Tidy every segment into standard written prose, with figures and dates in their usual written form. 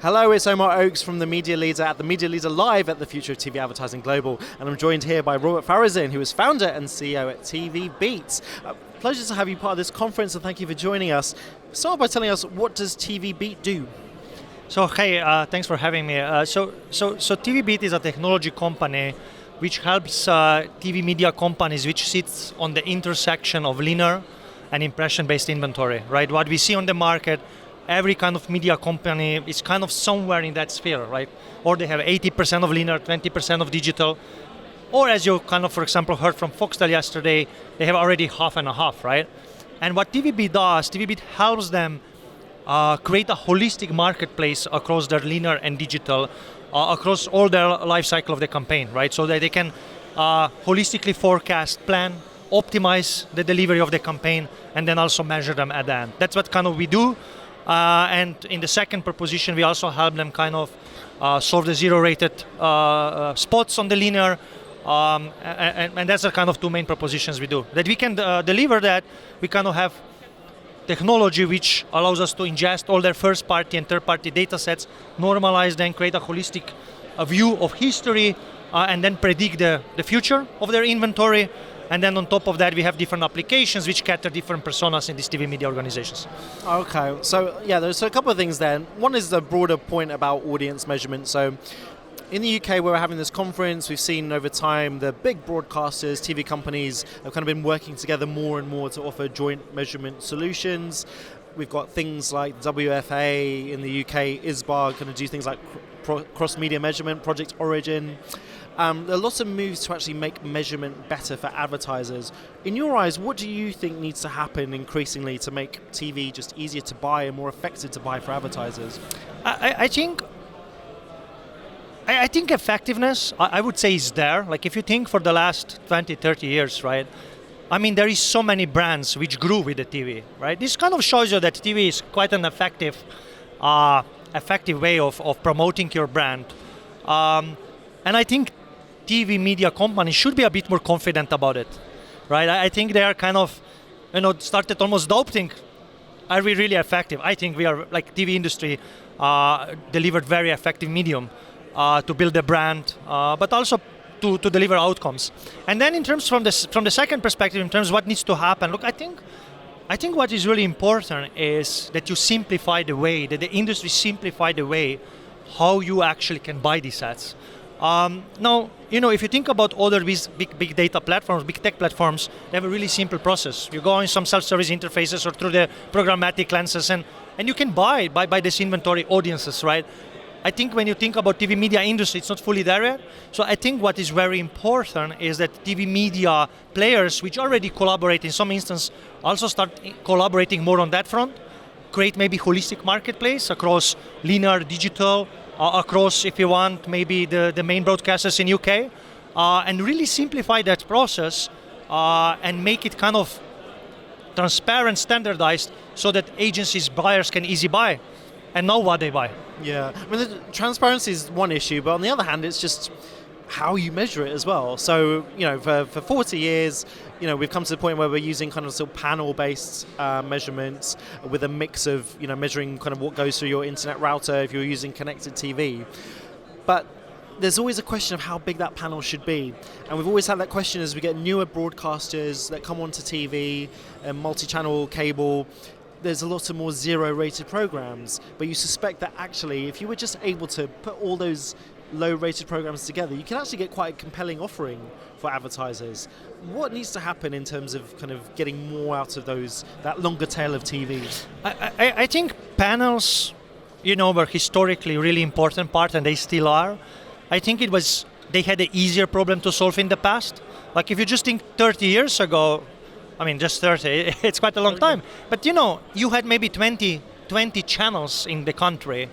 Hello, it's Omar Oakes from the Media Leader at the Media Leader Live at the Future of TV Advertising Global, and I'm joined here by Robert Farazin, who is founder and CEO at tvbeat. Pleasure to have you part of this conference, and thank you for joining us. Start by telling us, what does tvbeat do? So hey, thanks for having me. So tvbeat is a technology company which helps TV media companies which sits on the intersection of linear and impression-based inventory, right? What we see on the market, every kind of media company is kind of somewhere in that sphere, right? Or they have 80% of linear, 20% of digital. Or as you kind of, for example, heard from Foxtel yesterday, they have already half and a half, right? And what tvbeat does, tvbeat helps them create a holistic marketplace across their linear and digital, across all their life cycle of the campaign, right? So that they can holistically forecast, plan, optimize the delivery of the campaign, and then also measure them at the end. That's what kind of we do. And in the second proposition, we also help them kind of solve the zero-rated spots on the linear, and that's the kind of two main propositions we do. That we can deliver that, we kind of have technology which allows us to ingest all their first-party and third-party data sets, normalize them, create a holistic view of history, and then predict the future of their inventory. And then on top of that, we have different applications which cater different personas in these TV media organizations. Okay, so yeah, there's a couple of things there. One is the broader point about audience measurement. So in the UK, where we're having this conference, we've seen over time the big broadcasters, TV companies have kind of been working together more and more to offer joint measurement solutions. We've got things like WFA in the UK, ISBA, going to do things like cross-media measurement, Project Origin. There are lots of moves to actually make measurement better for advertisers. In your eyes, what do you think needs to happen increasingly to make TV just easier to buy and more effective to buy for advertisers? I think effectiveness, I would say, is there. Like if you think for the last 20, 30 years, right? I mean, there is so many brands which grew with the TV, right? This kind of shows you that TV is quite an effective way of promoting your brand. And I think TV media companies should be a bit more confident about it, right? I think they are kind of, started almost doubting, are we really effective? I think we are, like TV industry, delivered very effective medium to build a brand, but also to deliver outcomes. And then in terms from the second perspective, in terms of what needs to happen, look, I think what is really important is that you simplify the way, that the industry simplify the way how you actually can buy these ads. Now, if you think about other big data platforms, big tech platforms, they have a really simple process. You go in some self-service interfaces or through the programmatic lenses, and you can buy this inventory audiences, right? I think when you think about TV media industry, it's not fully there yet. So I think what is very important is that TV media players, which already collaborate in some instance, also start collaborating more on that front, create maybe holistic marketplace across linear, digital, across, if you want, maybe the main broadcasters in UK, and really simplify that process and make it kind of transparent, standardized, so that agencies, buyers can easy buy and know what they buy. Yeah, I mean, the transparency is one issue, but on the other hand, it's just how you measure it as well. So, for 40 years, we've come to the point where we're using kind of sort of panel-based measurements with a mix of, measuring kind of what goes through your internet router if you're using connected TV. But there's always a question of how big that panel should be. And we've always had that question as we get newer broadcasters that come onto TV and multi-channel cable. There's a lot of more zero-rated programs, but you suspect that actually, if you were just able to put all those low-rated programs together, you can actually get quite a compelling offering for advertisers. What needs to happen in terms of kind of getting more out of that longer tail of TV? I think panels, were historically a really important part, and they still are. I think they had an easier problem to solve in the past. Like if you just think 30 years ago, I mean, just 30, it's quite a long time. But you had maybe 20 channels in the country,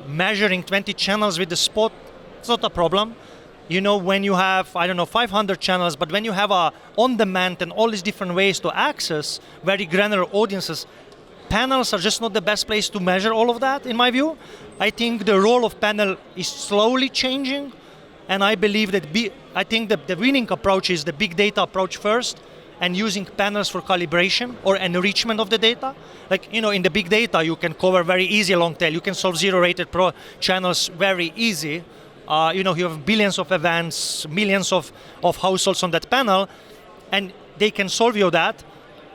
measuring 20 channels with the spot, it's not a problem. When you have, 500 channels, but when you have a on-demand and all these different ways to access very granular audiences, panels are just not the best place to measure all of that, in my view. I think the role of panel is slowly changing, and I believe that the winning approach is the big data approach first, and using panels for calibration or enrichment of the data. Like, in the big data, you can cover very easy long tail. You can solve zero-rated pro channels very easy. You have billions of events, millions of households on that panel, and they can solve you that.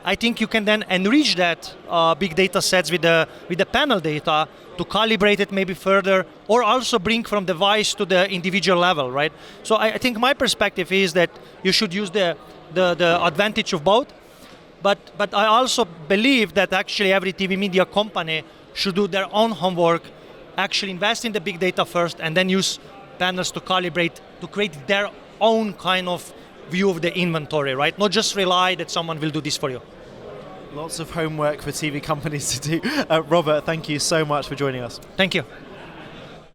I think you can then enrich that big data sets with the panel data to calibrate it maybe further, or also bring from device to the individual level, right? So I think my perspective is that you should use the advantage of both, but I also believe that actually every TV media company should do their own homework, actually invest in the big data first, and then use panels to calibrate, to create their own kind of view of the inventory, right? Not just rely that someone will do this for you. Lots of homework for TV companies to do. Robert, thank you so much for joining us. Thank you.